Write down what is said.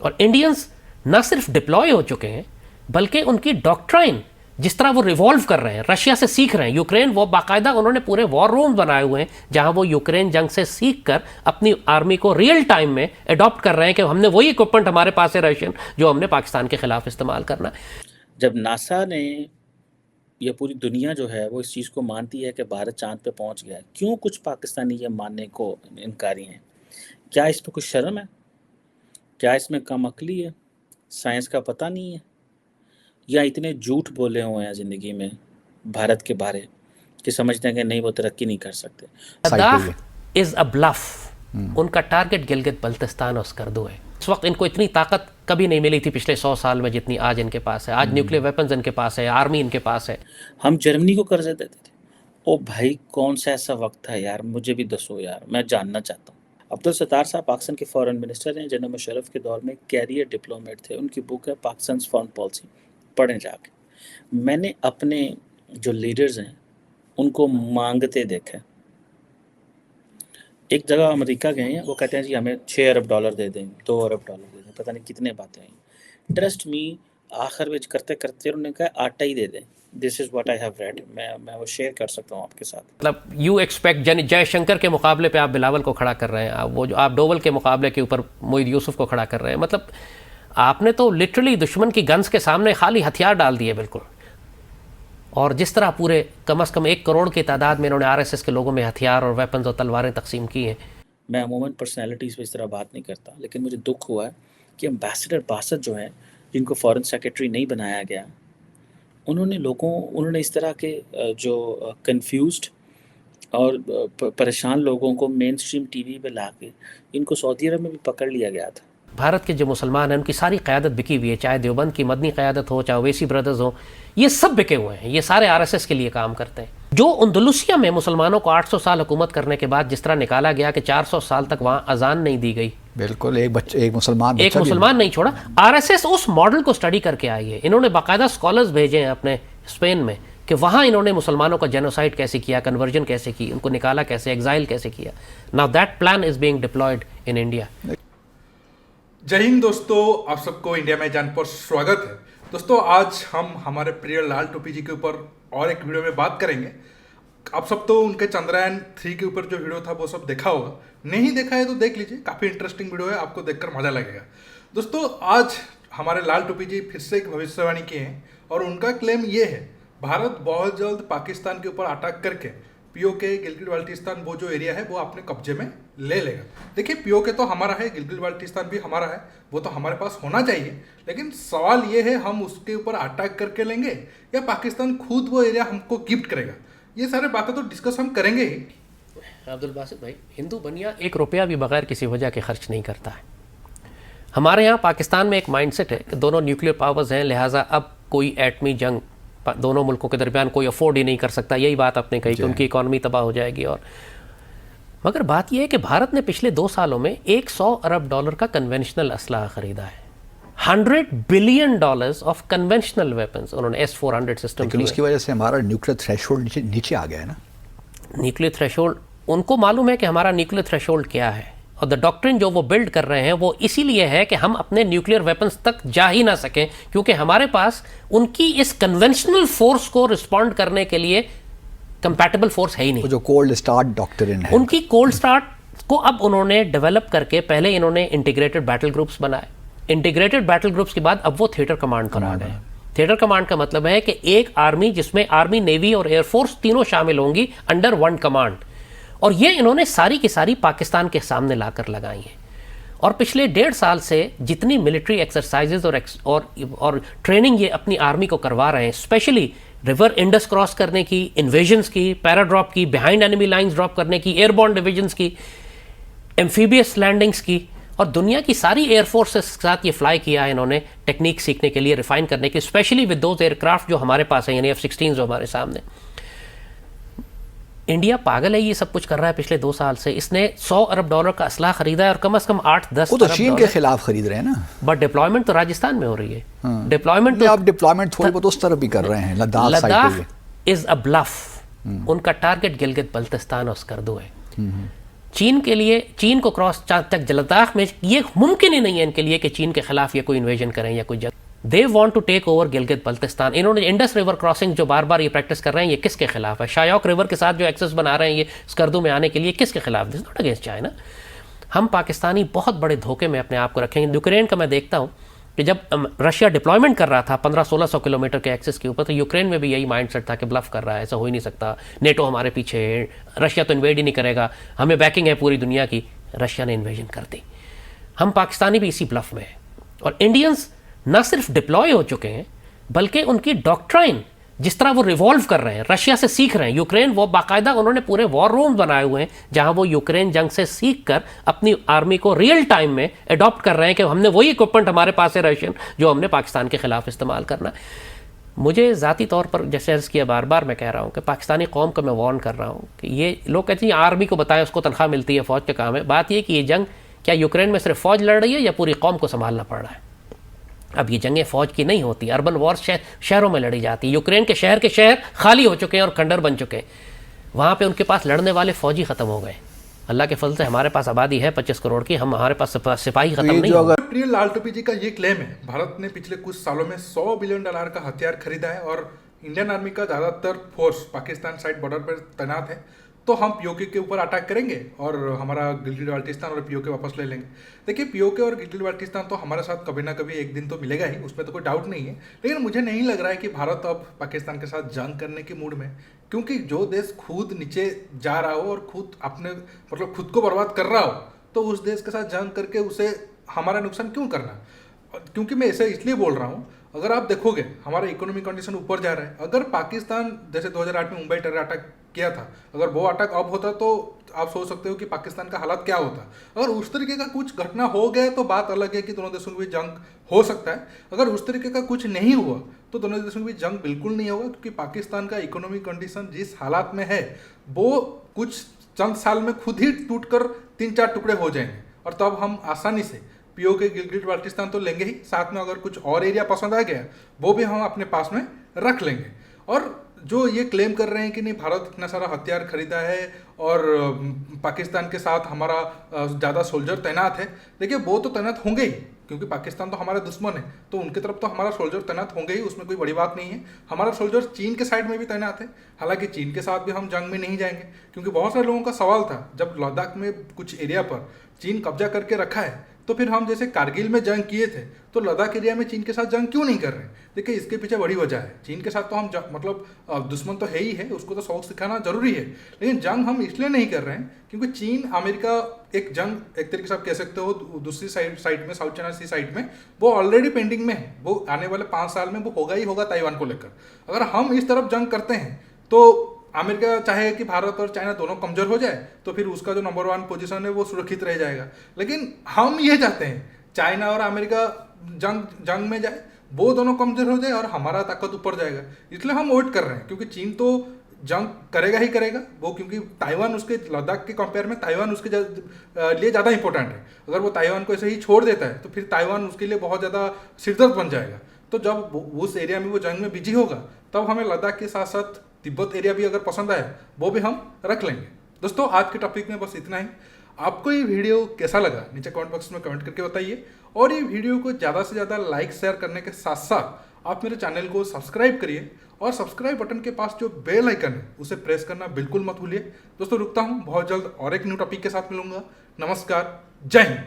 और इंडियंस न सिर्फ डिप्लॉय हो चुके हैं बल्कि उनकी डॉक्ट्राइन जिस तरह वो रिवॉल्व कर रहे हैं, रशिया से सीख रहे हैं। यूक्रेन वो बाकायदा उन्होंने पूरे वॉर रूम बनाए हुए हैं जहां वो यूक्रेन जंग से सीख कर अपनी आर्मी को रियल टाइम में अडॉप्ट कर रहे हैं कि हमने वही इक्विपमेंट हमारे पास है रशियन जो हमने पाकिस्तान के खिलाफ इस्तेमाल करना है। जब नासा ने, यह पूरी दुनिया जो है वो इस चीज़ को मानती है कि भारत चांद पे पहुंच गया है, क्यों कुछ पाकिस्तानी ये मानने को इनकारी हैं? क्या इसमें कुछ शर्म है? क्या इसमें कम अक्ली है? साइंस का पता नहीं है? या इतने झूठ बोले हुए हैं ज़िंदगी में भारत के बारे कि समझते हैं कि नहीं वो तरक्की नहीं कर सकते? Ladakh is a bluff. उनका टारगेट गिलगित बल्तिस्तान और स्कर्दू है। इस वक्त इनको इतनी ताकत कभी नहीं मिली थी पिछले 100 साल में जितनी आज इनके पास है। आज न्यूक्लियर वेपन्स इनके पास है, आर्मी इनके पास है। हम जर्मनी को कर्जे देते थे। ओ भाई, कौन सा ऐसा वक्त था यार, मुझे भी दसो यार, मैं जानना चाहता हूँ। अब्दुल सत्तार साहब पाकिस्तान के फॉरेन मिनिस्टर हैं, जनरल मुशर्रफ के दौर में कैरियर डिप्लोमेट थे। उनकी बुक है पाकिस्तान फॉरेन पॉलिसी, पढ़ें जाके। मैंने अपने जो लीडर्स हैं उनको मांगते देखा। एक जगह अमेरिका गए हैं, वो कहते हैं जी हमें $6 अरब दे दें, $2 अरब दे दें, पता नहीं कितने बातें हैं। ट्रस्ट मी, आखिर में करते करते उन्होंने कहा आटा ही दे दें। This is what I have read. मैं वो शेयर कर सकता हूँ आपके साथ। मतलब यू एक्सपेक्ट जयशंकर के मुकाबले पे आप बिलावल को खड़ा कर रहे हैं, आप वो जो आप डोवल के मुकाबले के ऊपर मोहिद यूसुफ को खड़ा कर रहे हैं। मतलब आपने तो लिटरली दुश्मन की गन्स के सामने खाली हथियार डाल दिए बिल्कुल। और जिस तरह पूरे कम से कम 1 करोड़ की तादाद में इन्होंने आरएसएस के लोगों में हथियार और वेपन्स और तलवारें तकसीम की हैं। मैं अमूमन पर्सनैलिटीज़ पे इस तरह बात नहीं करता, लेकिन मुझे दुख हुआ है कि एम्बेसडर बासत जो है, जिनको फॉरेन सेक्रेटरी नहीं बनाया गया, उन्होंने इस तरह के जो कंफ्यूज्ड और परेशान लोगों को मेन स्ट्रीम टीवी पे ला के इनको सऊदी अरब में भी पकड़ लिया गया था। भारत के जो मुसलमान हैं उनकी सारी क़यादत बिकी हुई है, चाहे देवबंद की मदनी क़यादत हो, चाहे ओवैसी ब्रदर्स हो, ये सब बिके हुए हैं। ये सारे आरएसएस के लिए काम करते हैं। जो अंदलुसिया में मुसलमानों को 800 साल हुकूमत करने के बाद जिस तरह निकाला गया कि 400 साल तक वहाँ अजान नहीं दी गई, बिल्कुल एक मुसलमान नहीं छोड़ा। आरएसएस उस मॉडल को स्टडी करके आई है। इन्होंने बाकायदा स्कॉलर्स भेजे हैं अपने स्पेन में कि वहाँ इन्होंने मुसलमानों का जेनोसाइड कैसे किया, कन्वर्जन कैसे की, उनको निकाला कैसे, एग्जाइल कैसे किया। Now that plan is being deployed in India. जय हिंद दोस्तों, आप सबको इंडिया में जान पर स्वागत है। दोस्तों, आज हम हमारे प्रिय लाल टोपी जी के ऊपर और एक वीडियो में बात करेंगे। आप सब तो उनके चंद्रयान 3 के ऊपर जो वीडियो था वो सब देखा होगा, नहीं देखा है तो देख लीजिए, काफ़ी इंटरेस्टिंग वीडियो है, आपको देखकर मजा लगेगा। दोस्तों, आज हमारे लाल टोपी जी फिर से एक भविष्यवाणी किए हैं और उनका क्लेम ये है, भारत बहुत जल्द पाकिस्तान के ऊपर अटैक करके पीओके गिलगित बाल्टिस्तान वो जो एरिया है वो अपने कब्जे में ले लेगा। देखिए, पीओके तो हमारा है, गिलगित बाल्टिस्तान भी हमारा है, वो तो हमारे पास होना चाहिए। लेकिन सवाल ये है, हम उसके ऊपर अटैक करके लेंगे या पाकिस्तान खुद वो एरिया हमको गिफ्ट करेगा? ये सारे बातें तो डिस्कस हम करेंगे ही। अब्दुल बासित भाई, हिंदू बनिया 1 रुपया भी बगैर किसी वजह के खर्च नहीं करता है। हमारे यहाँ पाकिस्तान में एक माइंडसेट है कि दोनों न्यूक्लियर पावर्स हैं, लिहाजा अब कोई एटमी जंग दोनों मुल्कों के दरमियान कोई अफोर्ड ही नहीं कर सकता। यही बात आपने कही कि उनकी इकॉनमी तबाह हो जाएगी। और मगर बात यह है कि भारत ने पिछले 2 सालों में $100 अरब का कन्वेंशनल असलहा खरीदा है। $100 बिलियन ऑफ कन्वेंशनल वेपन्स उन्होंने S-400 सिस्टम। लेकिन उसकी वजह से हमारा न्यूक्लियर थ्रेशोल्ड नीचे आ गया है ना। न्यूक्लियर थ्रेशोल्ड, उनको मालूम है कि हमारा न्यूक्लियर थ्रेशोल्ड क्या है, और द डॉक्ट्रिन जो वो बिल्ड कर रहे हैं वो इसीलिए है कि हम अपने न्यूक्लियर वेपन्स तक जा ही ना सकें, क्योंकि हमारे पास उनकी इस कन्वेंशनल फोर्स को रिस्पॉन्ड करने के लिए कंपैटिबल फोर्स है ही नहीं। जो कोल्ड स्टार्ट डॉक्ट्रिन है, उनकी कोल्ड स्टार्ट को अब उन्होंने डेवलप करके पहले इन्होंने इंटीग्रेटेड बैटल ग्रुप्स बनाए। इंटीग्रेटेड बैटल ग्रुप्स के बाद अब वो थिएटर कमांड पर आ गए। थिएटर कमांड का मतलब है कि एक आर्मी जिसमें आर्मी, नेवी और एयरफोर्स तीनों शामिल होंगी अंडर वन कमांड। और ये इन्होंने सारी की सारी पाकिस्तान के सामने लाकर लगाई हैं। और पिछले 1.5 साल से जितनी मिलिट्री एक्सरसाइजेज और ट्रेनिंग ये अपनी आर्मी को करवा रहे हैं, स्पेशली रिवर इंडस क्रॉस करने की, इन्वेजन्स की, पैराड्रॉप की, बिहाइंड एनिमी लाइंस ड्रॉप करने की, एयरबॉर्न डिविजन्स की, एम्फीबियस लैंडिंग्स की, और दुनिया की सारी एयरफोर्सेस के साथ ये फ्लाई किया है इन्होंने टेक्निक सीखने के लिए, रिफाइन करने के, स्पेशली विद दोज एयरक्राफ्ट जो हमारे पास है, यानी F-16 जो हमारे सामने। इंडिया पागल है, ये सब कुछ कर रहा है पिछले 2 साल से। इसने $100 अरब का असला खरीदा है और कम से कम 8-10 वो तो चीन के खिलाफ खरीद रहे हैं ना। बट डिप्लॉयमेंट तो राजस्थान में हो रही है। डिप्लॉयमेंट तो आप डिप्लॉयमेंट थोड़ी बहुत उस तरफ भी कर रहे हैं। Ladakh is a bluff. उनका टारगेट गिलगित बल्तिस्तान और स्कर्दू है। चीन के लिए, चीन को क्रॉस तक लद्दाख में ये मुमकिन ही नहीं है इनके लिए कि चीन के खिलाफ ये कोई इन्वेजन करें या कोई जंग। They want to take over Gilgit Baltistan. इन्होंने इंडस रिवर क्रॉसिंग जो बार बार ये प्रैक्टिस कर रहे हैं, ये किसके खिलाफ है? शायोक रिवर के साथ जो एक्सेस बना रहे हैं ये स्कर्दू में आने के लिए, किसके खिलाफ? This not against China. हम पाकिस्तानी बहुत बड़े धोखे में अपने आप को रखेंगे। यूक्रेन का मैं देखता हूँ कि जब रशिया डिप्लॉयमेंट कर रहा था 1500-1600 किलोमीटर के एक्सेस के ऊपर, तो यूक्रेन में भी यही माइंडसेट था कि ब्लफ कर रहा है, ऐसा हो ही नहीं सकता, नेटो हमारे पीछे है, रशिया तो इन्वेड ही नहीं करेगा, हमें बैकिंग है पूरी दुनिया की। रशिया ने इन्वेजन कर दी। हम पाकिस्तानी भी इसी ब्लफ में हैं। और इंडियंस न सिर्फ डिप्लॉय हो चुके हैं, बल्कि उनकी डॉक्ट्राइन जिस तरह वो रिवॉल्व कर रहे हैं, रशिया से सीख रहे हैं। यूक्रेन वो बाकायदा उन्होंने पूरे वॉर रूम बनाए हुए हैं जहां वो यूक्रेन जंग से सीख कर अपनी आर्मी को रियल टाइम में अडॉप्ट कर रहे हैं कि हमने वही इक्विपमेंट हमारे पास है रशियन जो हमने पाकिस्तान के खिलाफ इस्तेमाल करना है। मुझे ज़ाती तौर पर जैसे अर्ज़ किया, बार बार मैं कह रहा हूँ कि पाकिस्तानी कौम को मैं वार्न कर रहा हूँ कि ये लोग कहते हैं आर्मी को बताएं, उसको तनख्वाह मिलती है, फ़ौज का काम है। बात ये कि ये जंग क्या यूक्रेन में सिर्फ फ़ौज लड़ रही है या पूरी कौम को संभालना पड़ रहा है? अब ये जंगें फ़ौज की नहीं होती, अर्बन वॉर शहरों में लड़ी जाती है। यूक्रेन के शहर खाली हो चुके हैं और खंडर बन चुके हैं। वहाँ पे उनके पास लड़ने वाले फ़ौजी ख़त्म हो गए। अल्लाह के फजल से हमारे पास आबादी है 25 करोड़ की, हमारे पास सिपाही ख़त्म नहीं हुए। प्रिय लाल टोपी जी का ये क्लेम है, भारत ने पिछले कुछ सालों में $100 बिलियन का हथियार खरीदा है और इंडियन आर्मी का ज़्यादातर फोर्स पाकिस्तान साइड बॉर्डर पर तैनात है, तो हम पीओके के ऊपर अटैक करेंगे और हमारा गिलगित बाल्टिस्तान और पीओके वापस ले लेंगे। देखिए, पीओके और गिलगित बाल्टिस्तान तो हमारे साथ कभी ना कभी एक दिन तो मिलेगा ही, उसमें तो कोई डाउट नहीं है। लेकिन मुझे नहीं लग रहा है कि भारत अब पाकिस्तान के साथ जंग करने के मूड में, क्योंकि जो देश खुद नीचे जा रहा हो और खुद अपने मतलब खुद को बर्बाद कर रहा हो, तो उस देश के साथ जंग करके उसे हमारा नुकसान क्यों करना? क्योंकि मैं ऐसे इसलिए बोल रहा हूँ, अगर आप देखोगे हमारा इकोनॉमिक कंडीशन ऊपर जा रहा है। अगर पाकिस्तान जैसे 2008 में मुंबई टेरर अटैक किया था, अगर वो अटैक अब होता तो आप सोच सकते हो कि पाकिस्तान का हालत क्या होता। अगर उस तरीके का कुछ घटना हो गया तो बात अलग है कि दोनों देशों के बीच जंग हो सकता है। अगर उस तरीके का कुछ नहीं हुआ तो दोनों देशों के बीच जंग बिल्कुल नहीं होगा, क्योंकि पाकिस्तान का इकोनॉमिक कंडीशन जिस हालात में है वो कुछ चंद साल में खुद ही टूट कर 3-4 टुकड़े हो जाएंगे। और तब हम आसानी से पीओके गिलगित बाल्टिस्तान तो लेंगे ही, साथ में अगर कुछ और एरिया पसंद आ गया वो भी हम अपने पास में रख लेंगे। और जो ये क्लेम कर रहे हैं कि नहीं भारत इतना सारा हथियार खरीदा है और पाकिस्तान के साथ हमारा ज़्यादा सोल्जर तैनात है, देखिए वो तो तैनात होंगे ही, क्योंकि पाकिस्तान तो हमारा दुश्मन है, तो उनकी तरफ तो हमारा सोल्जर तैनात होंगे ही, उसमें कोई बड़ी बात नहीं है। हमारा सोल्जर चीन के साइड में भी तैनात है, हालांकि चीन के साथ भी हम जंग में नहीं जाएंगे, क्योंकि बहुत सारे लोगों का सवाल था जब लद्दाख में कुछ एरिया पर चीन कब्जा करके रखा है तो फिर हम जैसे कारगिल में जंग किए थे तो लद्दाख एरिया में चीन के साथ जंग क्यों नहीं कर रहे? देखिए, इसके पीछे बड़ी वजह है। चीन के साथ तो हम मतलब दुश्मन तो है ही है, उसको तो सबक सिखाना जरूरी है, लेकिन जंग हम इसलिए नहीं कर रहे हैं क्योंकि चीन अमेरिका एक जंग एक तरीके से आप कह सकते हो दूसरी साइड में, साउथ चाइना सी साइड में वो ऑलरेडी पेंडिंग में है, वो आने वाले 5 साल में वो होगा ही होगा ताइवान को लेकर। अगर हम इस तरफ जंग करते हैं तो अमेरिका चाहे कि भारत और चाइना दोनों कमजोर हो जाए, तो फिर उसका जो नंबर 1 पोजीशन है वो सुरक्षित रह जाएगा। लेकिन हम ये चाहते हैं चाइना और अमेरिका जंग में जाए, वो दोनों कमजोर हो जाए और हमारा ताकत ऊपर जाएगा। इसलिए हम वोट कर रहे हैं, क्योंकि चीन तो जंग करेगा ही करेगा वो, क्योंकि ताइवान उसके लद्दाख के कंपेयर में ताइवान उसके लिए ज़्यादा इंपॉर्टेंट है। अगर वो ताइवान को ऐसे ही छोड़ देता है तो फिर ताइवान उसके लिए बहुत ज़्यादा सिरदर्द बन जाएगा। तो जब उस एरिया में वो जंग में बिजी होगा तब हमें लद्दाख के साथ साथ तिब्बत एरिया भी अगर पसंद आए वो भी हम रख लेंगे। दोस्तों, आज के टॉपिक में बस इतना ही। आपको ये वीडियो कैसा लगा नीचे कमेंट बॉक्स में कमेंट करके बताइए, और ये वीडियो को ज़्यादा से ज़्यादा लाइक शेयर करने के साथ साथ आप मेरे चैनल को सब्सक्राइब करिए, और सब्सक्राइब बटन के पास जो बेल आइकन है उसे प्रेस करना बिल्कुल मत भूलिए। दोस्तों, रुकता हूँ, बहुत जल्द और एक न्यू टॉपिक के साथ मिलूंगा। नमस्कार, जय हिंद।